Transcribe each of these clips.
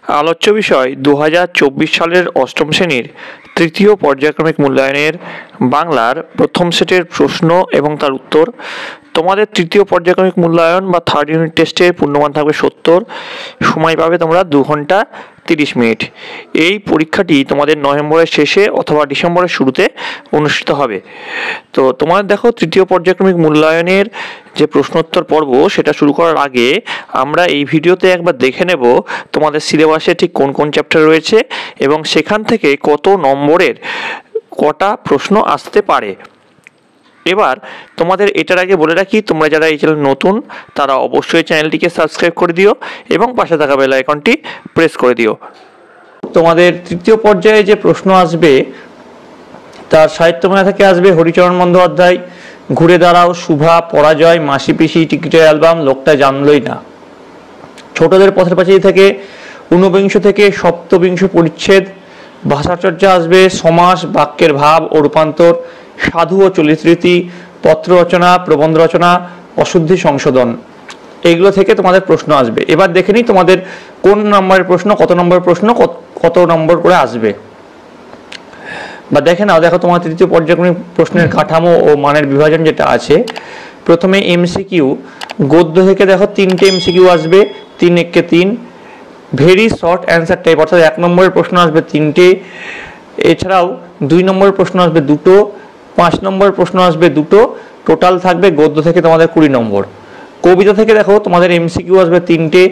আলোচ্য বিষয় 2024 সালের অষ্টম শ্রেণীর তৃতীয় পর্যায়ক্রমিক মূল্যায়নের বাংলার প্রথম সেটের প্রশ্ন এবং তার উত্তর। তোমাদের তৃতীয় পর্যায়ক্রমিক মূল্যায়ন বা থার্ড ইউনিট টেস্টের পূর্ণমান থাকবে 70। সময় পাবে তোমরা 2 ঘন্টা 30 মিনিট। এই পরীক্ষাটি তোমাদের নভেম্বরের শেষে অথবা ডিসেম্বরের শুরুতে অনুষ্ঠিত হবে। তো তোমাদের দেখো, তৃতীয় পর্যায়ক্রমিক মূল্যায়নের যে প্রশ্নোত্তর পর্ব সেটা শুরু করার আগে আমরা এই ভিডিওতে একবার দেখে নেব তোমাদের সিলেবাসে ঠিক কোন কোন চ্যাপ্টার রয়েছে এবং সেখান থেকে কত নম্বরের কটা প্রশ্ন আসতে পারে। এবার তোমাদের এটার আগে বলে রাখি, তোমরা যারা এই চ্যানেল নতুন তারা অবশ্যই চ্যানেলটিকে সাবস্ক্রাইব করে দিও এবং পাশে থাকা বেল আইকনটি প্রেস করে দিও। তোমাদের তৃতীয় পর্যায়ে যে প্রশ্ন আসবে তার সাহিত্য মেলা থেকে আসবে হরিচরণ বন্দ্যোপাধ্যায়, ঘুরে দাঁড়াও, শুভা, পরাজয়, মাসি পিসি, টিকিটের অ্যালবাম, লোকটা জানলই না। ছোটদের পথের পাঁচালী থেকে 49 থেকে 27 পরিচ্ছেদ। ভাষাচর্চা আসবে সমাস, বাক্যের ভাব ও রূপান্তর, সাধু ও চলিতরীতি, পত্র রচনা, প্রবন্ধ রচনা, অশুদ্ধি সংশোধন। এইগুলো থেকে তোমাদের প্রশ্ন আসবে। এবার দেখে নিই তোমাদের কোন নম্বরের প্রশ্ন, কত নম্বরের প্রশ্ন, কত নম্বর করে আসবে। বা দেখে নাও, দেখো তোমার তৃতীয় পর্যায়ক্রমিক প্রশ্নের কাঠামো ও মানের বিভাজন যেটা আছে। প্রথমে এমসিকিউ, গদ্য থেকে দেখো 3টে এমসিকিউ আসবে, 3 একে 3। ভেরি শর্ট অ্যান্সার টাইপ, অর্থাৎ 1 নম্বরের প্রশ্ন আসবে 3টে। এছাড়াও 2 নম্বরের প্রশ্ন আসবে 2টো, 5 নম্বরের প্রশ্ন আসবে 2টো। টোটাল থাকবে গদ্য থেকে তোমাদের 20 নম্বর। কবিতা থেকে দেখো তোমাদের এমসিকিউ আসবে 3টে,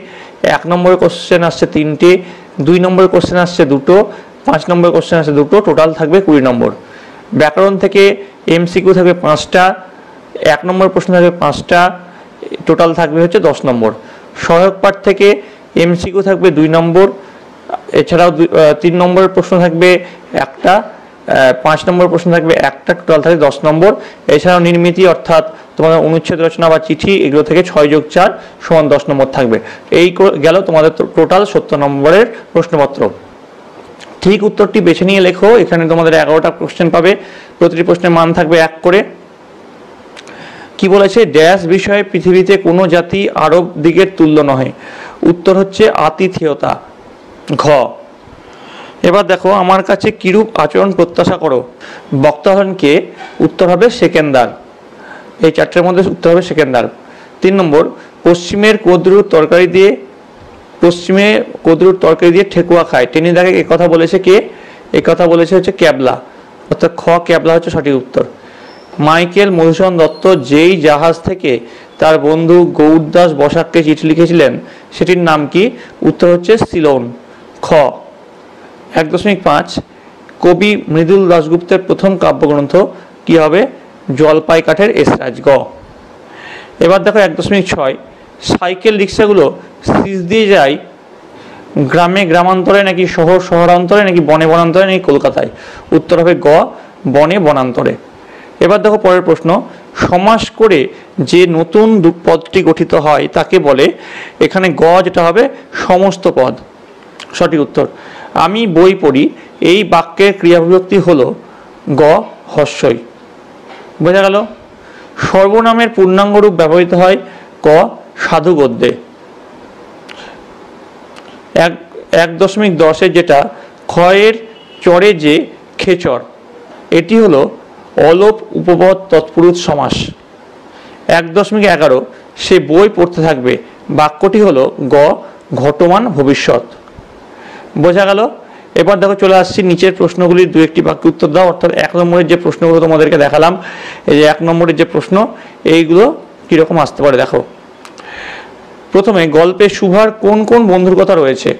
1 নম্বরের কোশ্চেন আসছে 3টে, 2 নম্বরের কোশ্চেন আসছে 2টো, 5 নম্বরের কোশ্চেন আসছে 2টো। টোটাল থাকবে 20 নম্বর। ব্যাকরণ থেকে এমসিকিউ থাকবে 5টা, 1 নম্বর প্রশ্ন থাকবে 5টা, টোটাল থাকবে হচ্ছে 10 নম্বর। সহায়ক পাঠ থেকে এমসিকিউ থাকবে 2 নম্বর, এছাড়াও 3 নম্বরের প্রশ্ন থাকবে 1টা, 5 নম্বর প্রশ্ন থাকবে 1টা, টোটাল থাকবে 10 নম্বর। এছাড়াও নির্মিতি অর্থাৎ তোমাদের অনুচ্ছেদ রচনা বা চিঠি, এগুলো থেকে 6 + 4 = 10 নম্বর থাকবে। এই গেল তোমাদের টোটাল 70 নম্বরের প্রশ্নপত্র। ঠিক উত্তরটি বেছে নিয়ে লেখো। এখানে তোমাদের 11টা কোশ্চেন পাবে, প্রতিটি প্রশ্নের মান থাকবে 1 করে। কি বলেছে, ড্যাশ বিষয়ে পৃথিবীতে কোনো জাতি আরব দিগের তুল্য নহে। উত্তর হচ্ছে আতিথেয়তা, ঘ। এবার দেখো, আমার কাছে কিরূপ আচরণ প্রত্যাশা করো। বক্তা হলেন কে? উত্তর হবে সেকেন্দার। এই 4টের মধ্যে উত্তর হবে সেকেন্দার। 3 নম্বর, পশ্চিমে কোদরুর তরকারি দিয়ে ঠেকুয়া খায়। টেনে দেখে এ কথা বলেছে কে? এ কথা বলেছে হচ্ছে ক্যাবলা, অর্থাৎ খ, ক্যাবলা হচ্ছে সঠিক উত্তর। মাইকেল মধুসূদন দত্ত যেই জাহাজ থেকে তার বন্ধু গৌরদাস বসাককে চিঠি লিখেছিলেন সেটির নাম কি? উত্তর হচ্ছে সিলোন, খ। 1.5, কবি মৃদুল দাশগুপ্তের প্রথম কাব্যগ্রন্থ কি হবে? জলপাই কাঠের এসরাজ, গ। এবার দেখো 1.6, সাইকেল রিক্সাগুলো সিজ দিয়ে যায় গ্রামে গ্রামান্তরে নাকি শহরান্তরে নাকি বনে বনান্তরে নাকি কলকাতায়। উত্তর হবে গ, বনে বনান্তরে। এবার দেখো পরের প্রশ্ন, সমাস করে যে নতুন পদটি গঠিত হয় তাকে বলে। এখানে গ যেটা হবে সমস্ত পদ, সঠিক উত্তর। আমি বই পড়ি, এই বাক্যের ক্রিয়াবিভক্তি হলো গ, হস্যই। বোঝা গেল? সর্বনামের পূর্ণাঙ্গ রূপ ব্যবহৃত হয় ক, সাধু গদ্যে। 1.10 যেটা ক্ষয়ের চরে যে খেচর, এটি হলো অলোপ উপপদ তৎপুরুষ সমাস। 1.11, সে বই পড়তে থাকবে, বাক্যটি হলো গ, ঘটমান ভবিষ্যৎ। বোঝা গেল? এবার দেখো চলে আসছি নিচের প্রশ্নগুলির 2-1টি বাক্য উত্তর দাও। অর্থাৎ 1 নম্বরের যে প্রশ্নগুলো তোমাদেরকে দেখালাম, এই যে 1 নম্বরের যে প্রশ্ন, এইগুলো কিরকম আসতে পারে দেখো। প্রথমে, গল্পে শুভার কোন কোন বন্ধুর কথা রয়েছে?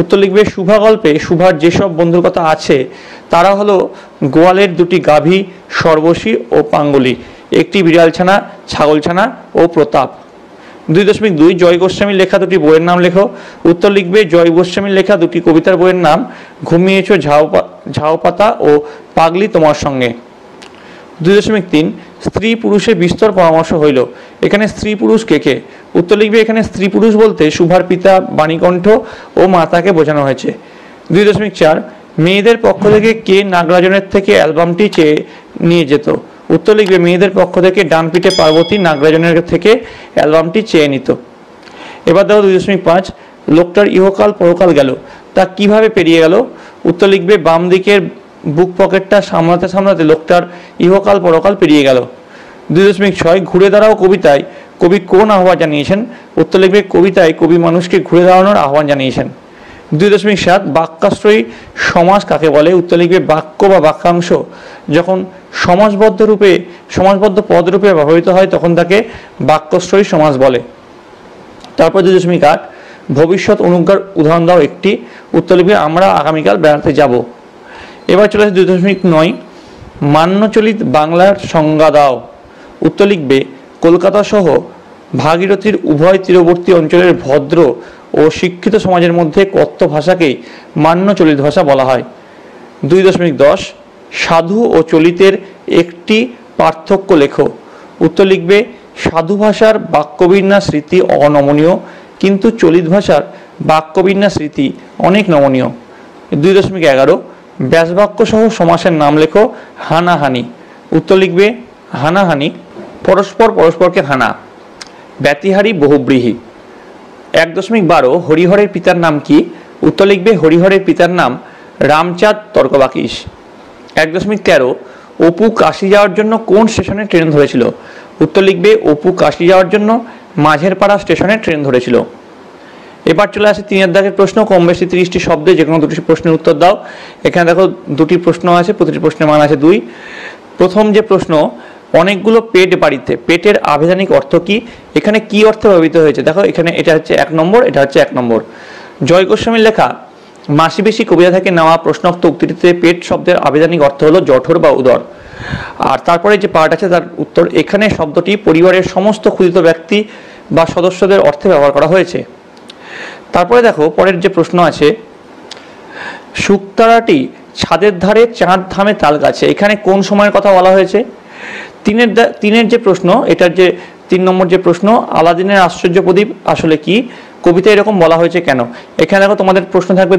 উত্তর লিখবে, শুভা গল্পে শুভার যেসব বন্ধুর কথা আছে তারা হলো গোয়ালের 2টি গাভী, সর্বশী ও পাঙ্গলি, একটি বিড়ালছানা, ছাগলছানা ও প্রতাপ। 2.2, জয় গোস্বামীর লেখা 2টি বইয়ের নাম লেখো। উত্তর লিখবে, জয় গোস্বামীর লেখা 2টি কবিতার বইয়ের নাম ঘুমিয়েছো ঝাউপাতা ও পাগলি তোমার সঙ্গে। 2.3, স্ত্রী পুরুষে বিস্তর পরামর্শ হইল। এখানে স্ত্রী পুরুষ কে কে? উত্তর লিখবে, এখানে স্ত্রী পুরুষ বলতে শুভার পিতা বাণীকণ্ঠ ও মাতাকে বোঝানো হয়েছে। 2.4, মেয়েদের পক্ষ থেকে কে নাগরাজনের থেকে অ্যালবামটি চেয়ে নিয়ে যেত? উত্তর লিখবে, মেয়েদের পক্ষ থেকে ডানপিঠে পার্বতী নাগরাজনের থেকে অ্যালবামটি চেয়ে নিত। এবার দেখো 2.5, লোকটার ইহকাল পরকাল গেল, তা কিভাবে পেরিয়ে গেল? উত্তর লিখবে বাম দিকের বুক পকেটটা সামলাতে সামলাতে লোকটার ইহকাল পরকাল পেরিয়ে গেল। 2.6 ঘুরে দাঁড়াও কবিতায় কবি কোন আহ্বান জানিয়েছেন? উত্তর লিখবে কবিতায় কবি মানুষকে ঘুরে দাঁড়ানোর আহ্বান জানিয়েছেন। 2.7 বাক্যাশ্রয়ী সমাস কাকে বলে? উত্তর লিখবে বাক্য বা বাক্যাংশ যখন সমাসবদ্ধ পদ রূপে ব্যবহৃত হয় তখন তাকে বাক্যাশ্রয়ী সমাস বলে। তারপর 2.8 ভবিষ্যৎ অনুজ্ঞার উদাহরণ দাও একটি। উত্তর লিখবে আমরা আগামীকাল বেড়াতে যাব। এবার চলে আসে 2.9 মান্যচলিত বাংলার সংজ্ঞা দাও। উত্তর লিখবে কলকাতা সহ ভাগীরথীর উভয় তীরবর্তী অঞ্চলের ভদ্র ও শিক্ষিত সমাজের মধ্যে কথ্য ভাষাকেই মান্যচলিত ভাষা বলা হয়। 2.10 সাধু ও চলিতের একটি পার্থক্য লেখো। উত্তর লিখবে সাধু ভাষার বাক্যবিন্যাস রীতি অনমনীয়, কিন্তু চলিত ভাষার বাক্যবিন্যাস রীতি অনেক নমনীয়। 2.11 ব্যাসবাক্য সহ সমাসের নাম লেখো। হানাহানি। উত্তর লিখবে হানাহানি পরস্পরকে হানা। ব্যতিহারী বহুব্রীহি। 1.12 হরিহরের পিতার নাম কি? উত্তর লিখবে হরিহরের পিতার নাম রামচাঁদ তর্কবাকীশ। 1.13 অপু কাশি যাওয়ার জন্য কোন স্টেশনে ট্রেন ধরেছিল? উত্তর লিখবে অপু কাশি যাওয়ার জন্য মাঝের পাড়া স্টেশনে ট্রেন ধরেছিল। এবার চলে আসে 3 দাগের প্রশ্ন। কম বেশি 30টি শব্দে যে কোনো 2টি প্রশ্নের উত্তর দাও। এখানে দেখো 2টি প্রশ্ন আছে, প্রতিটি প্রশ্নের মান আছে 2। প্রথম যে প্রশ্ন, অনেকগুলো পেট বাড়িতে, পেটের আভিধানিক অর্থ কি? এখানে কি অর্থে ব্যবহৃত হয়েছে দেখো, এখানে এটা হচ্ছে 1 নম্বর, এটা হচ্ছে 1 নম্বর। জয় গোস্বামীর লেখা মাসি বেশি কবিতা থেকে নেওয়া প্রশ্নোক্ত উক্তিটিতে পেট শব্দের আভিধানিক অর্থ হলো জঠর বা উদর। আর তারপরে যে পার্ট আছে তার উত্তর, এখানে শব্দটি পরিবারের সমস্ত ক্ষুদিত ব্যক্তি বা সদস্যদের অর্থে ব্যবহার করা হয়েছে। তারপরে দেখো পরের যে প্রশ্ন আছে, শুকতারাটি ছাদের ধারে চাঁদ থামে তাল গাছে, এখানে কোন সময়ের কথা বলা হয়েছে? তিনের যে প্রশ্ন, এটার যে 3 নম্বর যে প্রশ্ন, আলাদিনের আশ্চর্য প্রদীপ আসলে কি? কবিতা এরকম বলা হয়েছে কেন? এখানে দেখো তোমাদের প্রশ্ন থাকবে,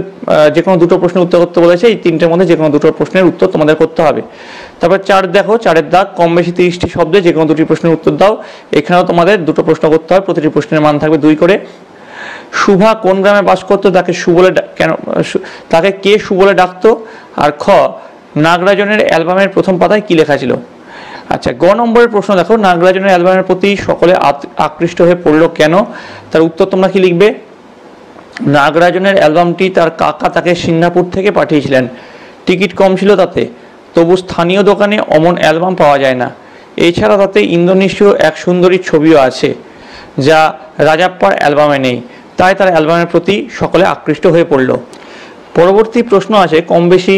যে কোনো 2টো প্রশ্নের উত্তর করতে বলেছে, এই 3টের মধ্যে যে কোনো 2টো প্রশ্নের উত্তর তোমাদের করতে হবে। তারপর 4 দেখো, 4-এর দাগ কম বেশি 30টি শব্দে যে কোনো 2টি প্রশ্নের উত্তর দাও। এখানেও তোমাদের 2টো প্রশ্ন করতে হবে, প্রতিটি প্রশ্নের মান থাকবে 2 করে। শুভা কোন গ্রামে বাস করতো? তাকে কে সু বলে ডাকতো? আর খ নাগরাজনের অ্যালবামের প্রথম পাতায় কি লেখা ছিল? আচ্ছা, গ নম্বরের প্রশ্ন দেখো, নাগরাজনের অ্যালবামের প্রতি সকলে আকৃষ্ট হয়ে পড়লো কেন? তার উত্তর তোমরা কি লিখবে? নাগরাজনের অ্যালবামটি তার কাকা তাকে সিঙ্গাপুর থেকে পাঠিয়েছিলেন, টিকিট কম ছিল তাতে, তবু স্থানীয় দোকানে অমন অ্যালবাম পাওয়া যায় না। এছাড়া তাতে ইন্দোনেশীয় এক সুন্দরীর ছবিও আছে, যা রাজাপ্পার অ্যালবামে নেই, তাই তার অ্যালবামের প্রতি সকলে আকৃষ্ট হয়ে পড়ল। পরবর্তী প্রশ্ন আছে, কম বেশি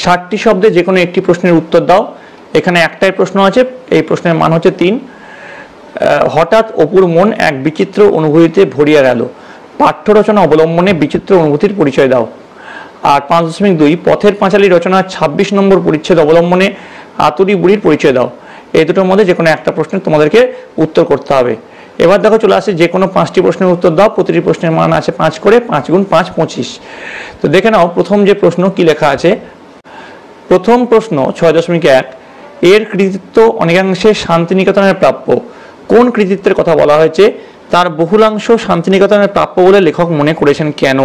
60টি শব্দে যে কোনো একটি প্রশ্নের উত্তর দাও। এখানে একটাই প্রশ্ন আছে, এই প্রশ্নের মান হচ্ছে 3। হঠাৎ অপুর মন এক বিচিত্র অনুভূতিতে ভরিয়া গেল, পাঠ্য রচনা অবলম্বনে বিচিত্র অনুভূতির পরিচয় দাও। আর 5.2 পথের পাঁচালী রচনার 26 নম্বর পরিচ্ছেদ অবলম্বনে আতুরি বুড়ির পরিচয় দাও। এই দুটোর মধ্যে যে কোনো একটা প্রশ্নের তোমাদেরকে উত্তর করতে হবে। এবার দেখো চলে আসে, যে কোনো 5টি প্রশ্নের উত্তর দাও। প্রতিটি প্রশ্নের মান আছে 5 করে, 5 × 5 25। তো দেখে নাও প্রথম যে প্রশ্ন কি লেখা আছে। প্রথম প্রশ্ন 6.1 এর কৃতিত্ব অনেকাংশে শান্তিনিকেতনের প্রাপ্য। কোন কৃতিত্বের কথা বলা হয়েছে? তার বহুলাংশ শান্তিনিকেতনের প্রাপ্য বলে লেখক মনে করেছেন কেন?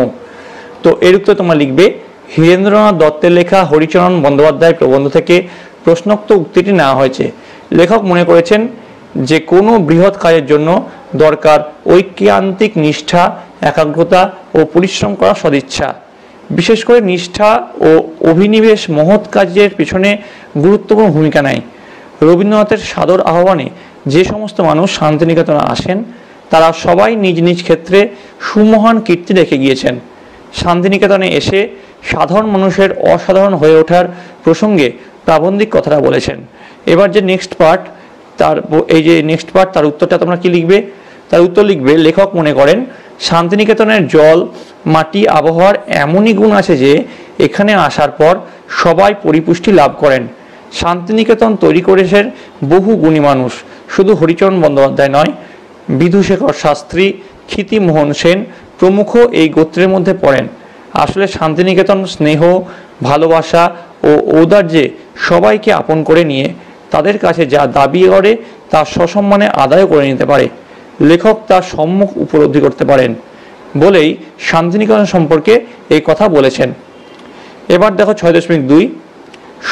তো এর উত্তর তোমরা লিখবে হীরেন্দ্রনাথ দত্তের লেখা হরিচরণ বন্দ্যোপাধ্যায় প্রবন্ধ থেকে প্রশ্নোক্ত উক্তিটি নেওয়া হয়েছে। লেখক মনে করেছেন যে কোনো বৃহৎ কাজের জন্য দরকার ঐক্যান্তিক নিষ্ঠা, একাগ্রতা ও পরিশ্রম করা সদিচ্ছা। বিশেষ করে নিষ্ঠা ও অভিনিবেশ মহৎ কাজের পিছনে গুরুত্বপূর্ণ ভূমিকা নেয়। রবীন্দ্রনাথের সাদর আহ্বানে যে সমস্ত মানুষ শান্তিনিকেতনে আসেন তারা সবাই নিজ নিজ ক্ষেত্রে সুমহান কীর্তি রেখে গিয়েছেন। শান্তিনিকেতনে এসে সাধারণ মানুষের অসাধারণ হয়ে ওঠার প্রসঙ্গে প্রাবন্ধিক কথাটা বলেছেন। এবার যে নেক্সট পার্ট, তার উত্তরটা তোমরা কি লিখবে? তার উত্তর লিখবে লেখক মনে করেন শান্তিনিকেতনের জল, মাটি, আবহাওয়ার এমনই গুণ আছে যে এখানে আসার পর সবাই পরিপুষ্টি লাভ করেন। শান্তিনিকেতন তৈরি করেছেন বহু গুণী মানুষ, শুধু হরিচরণ বন্দ্যোপাধ্যায় নয়, বিধুশেখর শাস্ত্রী, ক্ষিতিমোহন সেন প্রমুখ এই গোত্রের মধ্যে পড়েন। আসলে শান্তিনিকেতন স্নেহ, ভালোবাসা ও ঔদার্যে সবাইকে আপন করে নিয়ে তাদের কাছে যা দাবি করে তা সসম্মানে আদায় করে নিতে পারে। লেখক তার সম্মুখ উপলব্ধি করতে পারেন। বলেই শান্তিনিকেতন সম্পর্কে এই কথা বলেছেন। এবার দেখো 6.2,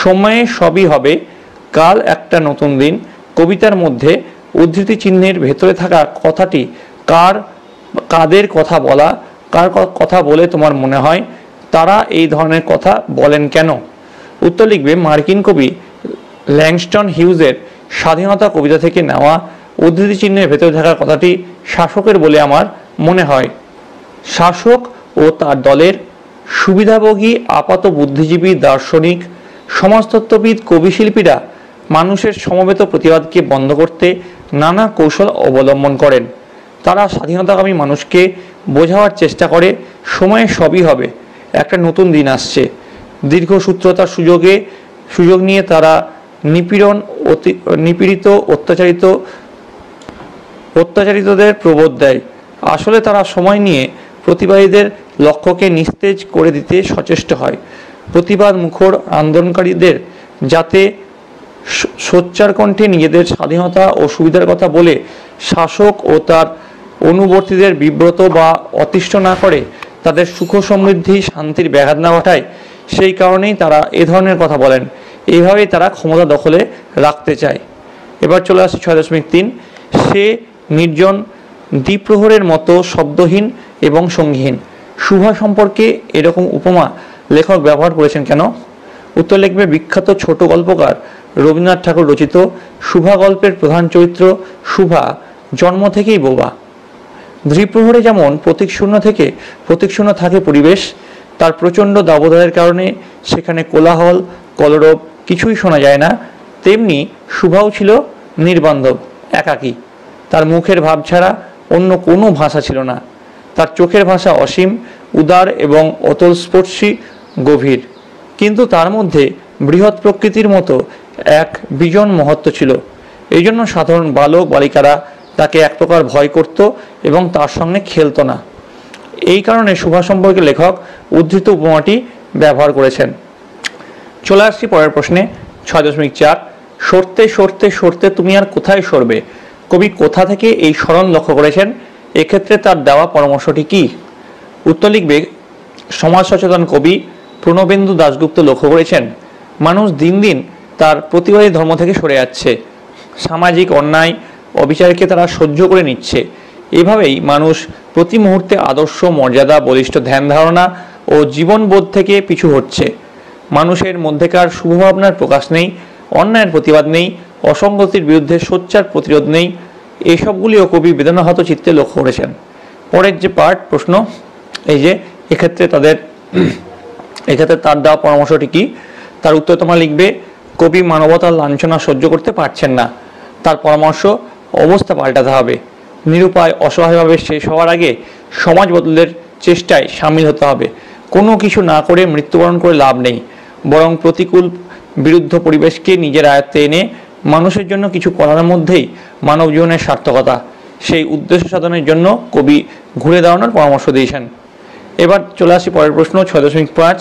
সময়ে সবই হবে, কাল একটা নতুন দিন। কবিতার মধ্যে উদ্ধৃতি চিহ্নের ভেতরে থাকা কথাটি কাদের কথা বলা, কার কথা বলে তোমার মনে হয়? তারা এই ধরনের কথা বলেন কেন? উত্তর লিখবে মার্কিন কবি ল্যাংস্টন হিউজের স্বাধীনতা কবিতা থেকে নেওয়া উদ্ধৃতি চিহ্নের ভেতরে থাকা কথাটি শাসকের বলে আমার মনে হয়। শাসক ও তার দলের সুবিধাভোগী আপাত বুদ্ধিজীবী দার্শনিক সমাজতত্ত্ববিদ কবিশিল্পীরা মানুষের সমবেত প্রতিবাদকে বন্ধ করতে নানা কৌশল অবলম্বন করেন। তারা স্বাধীনতাকামী মানুষকে বোঝাবার চেষ্টা করে সময়ে সবই হবে, একটা নতুন দিন আসছে। দীর্ঘসূত্রতার সুযোগ নিয়ে তারা নিপীড়িত অত্যাচারিতদের প্রবোধ দেয়। আসলে তারা সময় নিয়ে প্রতিবাদীদের লক্ষ্যকে নিস্তেজ করে দিতে সচেষ্ট হয়। প্রতিবাদ মুখর আন্দোলনকারীদের যাতে সোচ্চার কণ্ঠে নিজেদের স্বাধীনতা ও সুবিধার কথা বলে শাসক ও তার অনুবর্তীদের বিব্রত বা অতিষ্ঠ না করে, তাদের সুখ সমৃদ্ধি শান্তির ব্যাঘাত না ঘটায়, সেই কারণেই তারা এ ধরনের কথা বলেন। এইভাবেই তারা ক্ষমতা দখলে রাখতে চায়। এবার চলে আসছে 6.3, সে নির্জন দ্বিপ্রহরের মতো শব্দহীন এবং সঙ্গীহীন। শুভা সম্পর্কে এরকম উপমা লেখক ব্যবহার করেছেন কেন? উত্তর লিখবে বিখ্যাত ছোট গল্পকার রবীন্দ্রনাথ ঠাকুর রচিত শুভা গল্পের প্রধান চরিত্র শুভা জন্ম থেকেই বোবা। দ্বিপ্রহরে যেমন প্রতীকশূন্য থাকে পরিবেশ, তার প্রচণ্ড দাবদাহের কারণে সেখানে কোলাহল কলরব কিছুই শোনা যায় না, তেমনি শুভাও ছিল নির্বান্ধব, একাকী। তার মুখের ভাব ছাড়া অন্য কোনো ভাষা ছিল না। তার চোখের ভাষা অসীম, উদার এবং অতলস্পর্শী, গভীর, কিন্তু তার মধ্যে বৃহৎ প্রকৃতির মতো এক বিজন মহত্ব ছিল। এই জন্য সাধারণ বালক বালিকারা তাকে এক প্রকার ভয় করত এবং তার সঙ্গে খেলত না। এই কারণে শুভা সম্পর্কে লেখক উদ্ধৃত উপমাটি ব্যবহার করেছেন। চলে আসছি পরের প্রশ্নে 6.4, সরতে সরতে সরতে তুমি আর কোথায় সরবে? কবি কোথা থেকে এই স্মরণ লক্ষ্য করেছেন? এক্ষেত্রে তার দেওয়া পরামর্শটি কি? উত্তর লিখবে সমাজ সচেতন কবি প্রণবেন্দু দাশগুপ্ত লক্ষ্য করেছেন মানুষ দিন দিন তার প্রতিবাদী ধর্ম থেকে সরে যাচ্ছে। সামাজিক অন্যায় অবিচারকে তারা সহ্য করে নিচ্ছে। এভাবেই মানুষ প্রতি মুহূর্তে আদর্শ মর্যাদা বলিষ্ঠ ধ্যান ধারণা ও জীবনবোধ থেকে পিছু হচ্ছে। মানুষের মধ্যেকার শুভভাবনার প্রকাশ নেই, অন্যায়ের প্রতিবাদ নেই, অসঙ্গতির বিরুদ্ধে সোচ্চার প্রতিরোধ নেই। এইসবগুলিও কবি বেদনাহত চিত্তে লক্ষ্য করেছেন। পরের যে প্রশ্ন, এই যে এক্ষেত্রে তার দেওয়া পরামর্শটি কি? তার উত্তর তোমরা লিখবে কবি মানবতার লাঞ্ছনা সহ্য করতে পারছেন না। তার পরামর্শ অবস্থা পাল্টাতে হবে। নিরুপায় অসহায়ভাবে শেষ হওয়ার আগে সমাজ বদলের চেষ্টায় সামিল হতে হবে। কোনো কিছু না করে মৃত্যুবরণ করে লাভ নেই, বরং প্রতিকূল বিরুদ্ধ পরিবেশকে নিজের আয়ত্তে এনে মানুষের জন্য কিছু করার মধ্যেই মানব জীবনের সার্থকতা। সেই উদ্দেশ্য সাধনের জন্য কবি ঘুরে দাঁড়ানোর পরামর্শ দিয়েছেন। এবার চলে আসি পরের প্রশ্ন 6.5,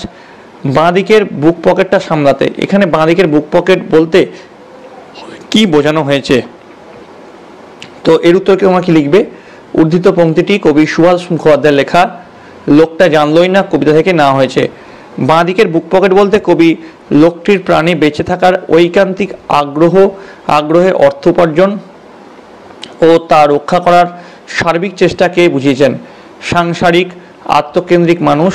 বাঁ দিকের বুক পকেটটা সামলাতে। এখানে বাঁ দিকের বুক পকেট বলতে কি বোঝানো হয়েছে? তো এর উত্তরকে তোমরা কি লিখবে? উদ্ধৃত পংক্তিটি কবি সুভাষ মুখোপাধ্যায়ের লেখা লোকটা জানলই না কবিতা থেকে নেওয়া হয়েছে। বাঁ দিকের বুক পকেট বলতে কবি লোকটির প্রাণে বেঁচে থাকার ঐকান্তিক আগ্রহে অর্থ উপার্জন ও তা রক্ষা করার সার্বিক চেষ্টাকে বুঝিয়েছেন। সাংসারিক আত্মকেন্দ্রিক মানুষ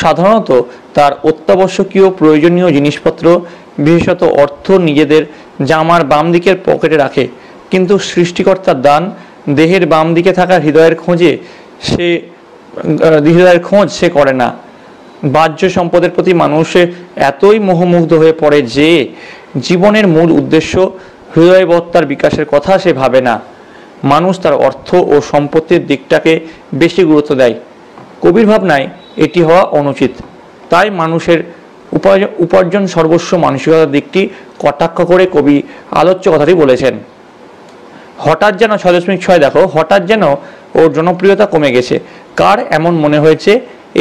সাধারণত তার অত্যাবশ্যকীয় প্রয়োজনীয় জিনিসপত্র বিশেষত অর্থ নিজেদের জামার বাম দিকের পকেটে রাখে, কিন্তু সৃষ্টিকর্তার দান দেহের বাম দিকে থাকা হৃদয়ের খোঁজ সে করে না। বাহ্য সম্পদের প্রতি মানুষে এতই মোহমুগ্ধ হয়ে পড়ে যে জীবনের মূল উদ্দেশ্য হৃদয়বত্তার বিকাশের কথা সে ভাবে না। মানুষ তার অর্থ ও সম্পত্তির দিকটাকে বেশি গুরুত্ব দেয়। কবির ভাবনায় এটি হওয়া অনুচিত। তাই মানুষের উপার্জন সর্বস্ব মানসিকতার দিকটি কটাক্ষ করে কবি আলোচ্য কথাটি বলেছেন। হঠাৎ যেন 6.6 দেখো, হঠাৎ যেন ওর জনপ্রিয়তা কমে গেছে। কার এমন মনে হয়েছে?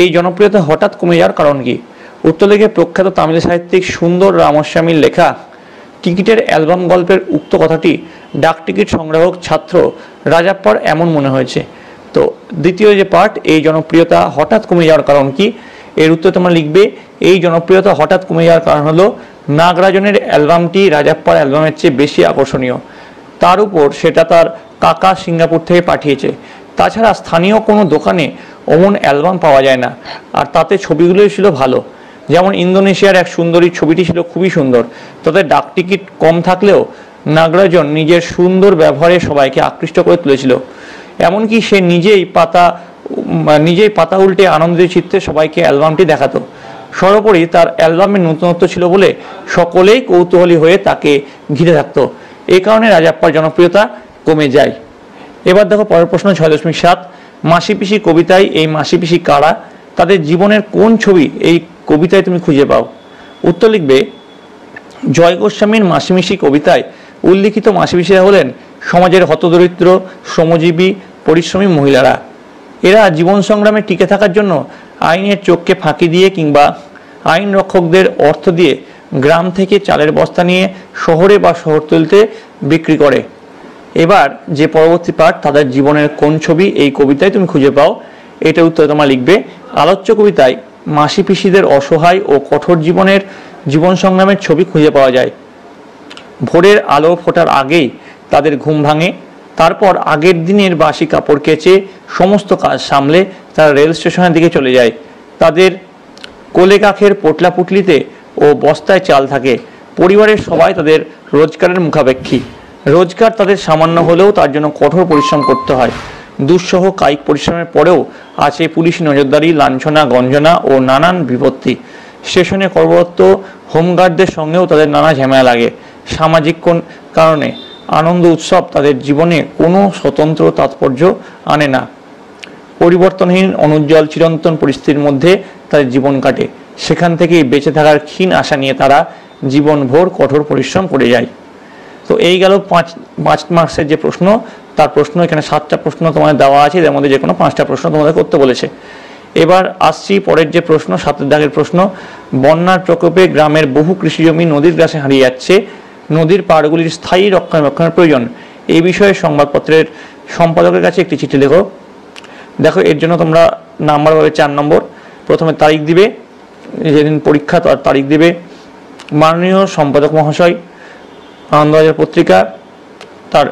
এই জনপ্রিয়তা হঠাৎ কমে যাওয়ার কারণ কি? উত্তর লিখে প্রখ্যাত তামিল সাহিত্যিক সুন্দর রামস্বামীর লেখা টিকিটের অ্যালবাম গল্পের উক্ত কথাটি ডাক টিকিট সংগ্রাহক ছাত্র রাজাপ্পার এমন মনে হয়েছে। তো দ্বিতীয় যে পার্ট, এই জনপ্রিয়তা হঠাৎ কমে যাওয়ার কারণ কি, এর উত্তর তোমরা লিখবে এই জনপ্রিয়তা হঠাৎ কমে যাওয়ার কারণ হলো নাগরাজনের অ্যালবামটি রাজাপ্পার অ্যালবামের চেয়ে বেশি আকর্ষণীয়, তার উপর সেটা তার কাকা সিঙ্গাপুর থেকে পাঠিয়েছে। তাছাড়া স্থানীয় কোনো দোকানে অমন অ্যালবাম পাওয়া যায় না, আর তাতে ছবিগুলোই ছিল ভালো। যেমন ইন্দোনেশিয়ার এক সুন্দরীর ছবিটি ছিল খুবই সুন্দর, তাতে ডাক টিকিট কম থাকলেও নাগরাজন নিজের সুন্দর ব্যবহারে সবাইকে আকৃষ্ট করে তুলেছিল। এমনকি সে নিজেই পাতা উল্টে আনন্দের চিত্তে সবাইকে অ্যালবামটি দেখাতো। সর্বোপরি তার অ্যালবামের নতুনত্ব ছিল বলে সকলেই কৌতূহলী হয়ে তাকে ঘিরে থাকতো। এই কারণে রাজাপ্পার জনপ্রিয়তা কমে যায়। এবার দেখো পরের প্রশ্ন 6.7, মাসি পিসি কবিতায় এই মাসি পিসি কারা, তাদের জীবনের কোন ছবি এই কবিতায় তুমি খুঁজে পাও? উত্তর লিখবে জয় গোস্বামীর মাসি পিসি কবিতায় উল্লিখিত মাসি পিসিরা হলেন সমাজের হতদরিদ্র, শ্রমজীবী, পরিশ্রমী মহিলারা। এরা জীবন সংগ্রামে টিকে থাকার জন্য আইনের চোখকে ফাঁকি দিয়ে কিংবা আইন রক্ষকদের অর্থ দিয়ে গ্রাম থেকে চালের বস্তা নিয়ে শহরে বা শহরতলিতে বিক্রি করে। এবার যে পরবর্তী পার্ট, তাদের জীবনের কোন ছবি এই কবিতায় তুমি খুঁজে পাও, এটার উত্তর তোমরা লিখবে আলোচ্য কবিতায় মাসি পিসিদের অসহায় ও কঠোর জীবন সংগ্রামের ছবি খুঁজে পাওয়া যায়। ভোরের আলো ফোটার আগেই তাদের ঘুম ভাঙে, তারপর আগের দিনের বাসি কাপড় কেচে সমস্ত কাজ সামলে তারা রেল স্টেশনের দিকে চলে যায়। তাদের কোলে কাখের পোটলা পুটলিতে ও বস্তায় চাল থাকে। পরিবারের সবাই তাদের রোজগারের মুখাপেক্ষী। রোজগার তাদের সামান্য হলেও তার জন্য কঠোর পরিশ্রম করতে হয়। দুঃসহ কায়িক পরিশ্রমের পরেও আছে পুলিশি নজরদারি, লাঞ্ছনা, গঞ্জনা ও নানান বিপত্তি। স্টেশনে কর্মরত হোমগার্ডদের সঙ্গেও তাদের নানা ঝামেলা লাগে। সামাজিক কারণে আনন্দ উৎসব তাদের জীবনে কোনো স্বতন্ত্র তাৎপর্য আনে না। পরিবর্তনহীন অনুজ্জ্বল চিরন্তন পরিস্থিতির মধ্যে তাদের জীবন কাটে। সেখান থেকেই বেঁচে থাকার ক্ষীণ আশা নিয়ে তারা জীবনভর কঠোর পরিশ্রম করে যায়। তো এই গেল 5 মার্কসের যে প্রশ্ন, তার প্রশ্ন এখানে 7টা প্রশ্ন তোমাদের দেওয়া আছে, এর মধ্যে যে কোনো 5টা প্রশ্ন তোমাদের করতে বলেছে। এবার আসছি পরের যে প্রশ্ন, 7 দাগের প্রশ্ন। বন্যার প্রকোপে গ্রামের বহু কৃষিজমি নদীর গ্রাসে হারিয়ে যাচ্ছে, নদীর পাড়গুলির স্থায়ী রক্ষণাবেক্ষণের প্রয়োজন। এই বিষয়ে সংবাদপত্রের সম্পাদকের কাছে একটি চিঠি লেখো। দেখো এর জন্য তোমরা নাম্বার পাবে 4 নম্বর। প্রথমে তারিখ দিবে, যেদিন পরীক্ষা তার তারিখ দিবে, মাননীয় সম্পাদক মহাশয়, আনন্দবাজার পত্রিকা, তার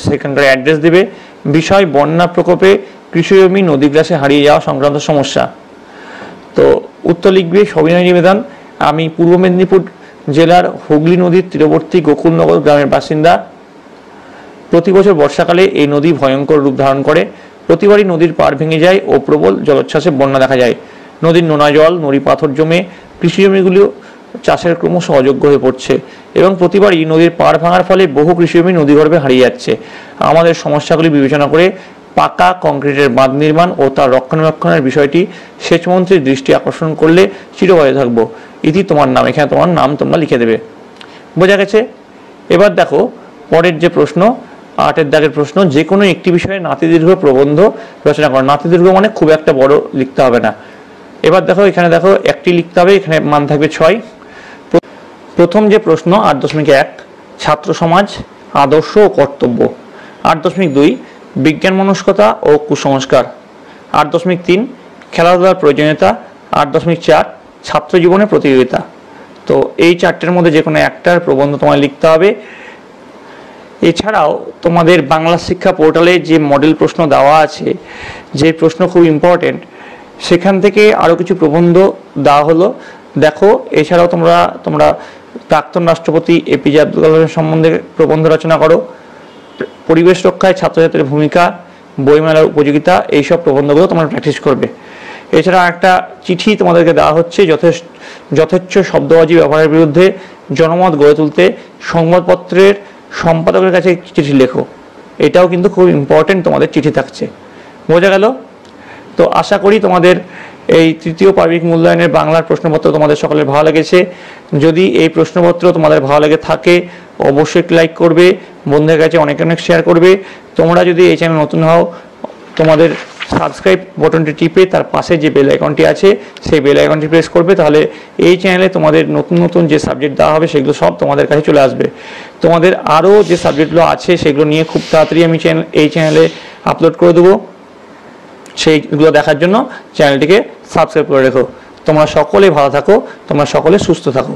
সেখানকার অ্যাড্রেস দিবে। বিষয় বন্যা প্রকোপে কৃষিজমি নদীগ্রাসে হারিয়ে যাওয়া সংক্রান্ত সমস্যা। তো উত্তর লিখবে সবিনয় নিবেদন, আমি পূর্ব মেদিনীপুর জেলার হুগলি নদীর তীরবর্তী গোকুলনগর গ্রামের বাসিন্দা। প্রতি বছর বর্ষাকালে এই নদী ভয়ঙ্কর রূপ ধারণ করে। প্রতিবারই নদীর পাড় ভেঙে যায় ও প্রবল জলোচ্ছ্বাসে বন্যা দেখা যায়। নদীর নোনা জল, নুড়ি পাথর জমে কৃষিজমিগুলো চাষের ক্রমশ অযোগ্য হয়ে পড়ছে এবং প্রতিবারই নদীর পাড় ভাঙার ফলে বহু কৃষিজমি নদীগর্ভে হারিয়ে যাচ্ছে। আমাদের সমস্যাগুলি বিবেচনা করে পাকা কংক্রিটের বাঁধ নির্মাণ ও তার রক্ষণাবেক্ষণের বিষয়টি সেচমন্ত্রীর দৃষ্টি আকর্ষণ করলে চিরকালে থাকবো। ইতি তোমার নাম, এখানে তোমার নাম তোমরা লিখে দেবে। বোঝা গেছে? এবার দেখো পরের যে প্রশ্ন, 8 দাগের প্রশ্ন, যে কোনো একটি বিষয়ে নাতিদীর্ঘ প্রবন্ধ রচনা করো। নাতিদীর্ঘ মানে খুব একটা বড় লিখতে হবে না। এবার দেখো এখানে দেখো একটি লিখতে হবে, এখানে মান থাকবে 6। প্রথম যে প্রশ্ন 8.1, ছাত্র সমাজ, আদর্শ ও কর্তব্য। 8.2, বিজ্ঞান মনস্কতা ও কুসংস্কার। 8.3, খেলাধুলার প্রয়োজনীয়তা। 8.4, ছাত্র জীবনের প্রতিযোগিতা। তো এই 4টের মধ্যে যে কোনো একটার প্রবন্ধ তোমায় লিখতে হবে। এছাড়াও তোমাদের বাংলা শিক্ষা পোর্টালে যে মডেল প্রশ্ন দেওয়া আছে, যে প্রশ্ন খুব ইম্পর্টেন্ট, সেখান থেকে আরও কিছু প্রবন্ধ দেওয়া হলো। দেখো এছাড়াও তোমরা প্রাক্তন রাষ্ট্রপতি এপিজে আব্দুল কালামের সম্বন্ধে প্রবন্ধ রচনা করো। পরিবেশ রক্ষায় ছাত্রছাত্রীর ভূমিকা, বইমেলার উপযোগিতা, এইসব প্রবন্ধগুলো তোমরা প্র্যাকটিস করবে। এছাড়া একটা চিঠি তোমাদেরকে দেওয়া হচ্ছে, যথেচ্ছ শব্দবাজি ব্যবহারের বিরুদ্ধে জনমত গড়ে তুলতে সংবাদপত্রের সম্পাদকের কাছে চিঠি লেখো। এটাও কিন্তু খুব ইম্পর্টেন্ট, তোমাদের চিঠি থাকছে। বোঝা গেল? তো আশা করি তোমাদের এই তৃতীয় পার্বিক মূল্যায়নের বাংলার প্রশ্নপত্র তোমাদের সকলের ভালো লেগেছে। যদি এই প্রশ্নপত্র তোমাদের ভালো লেগে থাকে অবশ্যই লাইক করবে, বন্ধুদের কাছে অনেক শেয়ার করবে। তোমরা যদি এই চ্যানেল নতুন হও, তোমাদের সাবস্ক্রাইব বাটনটি টিপে তার পাশে যে বেল আইকনটি আছে সেই বেল আইকনটি প্রেস করবে, তাহলে এই চ্যানেলে তোমাদের নতুন নতুন যে সাবজেক্ট দেওয়া হবে সেগুলো সব তোমাদের কাছে চলে আসবে। তোমাদের আরও যে সাবজেক্টগুলো আছে সেগুলো নিয়ে খুব তাড়াতাড়ি আমি এই চ্যানেলে আপলোড করে দেবো। সেইগুলো দেখার জন্য চ্যানেলটিকে সাবস্ক্রাইব করে রেখো। তোমরা সকলে ভালো থাকো, তোমরা সকলে সুস্থ থাকো।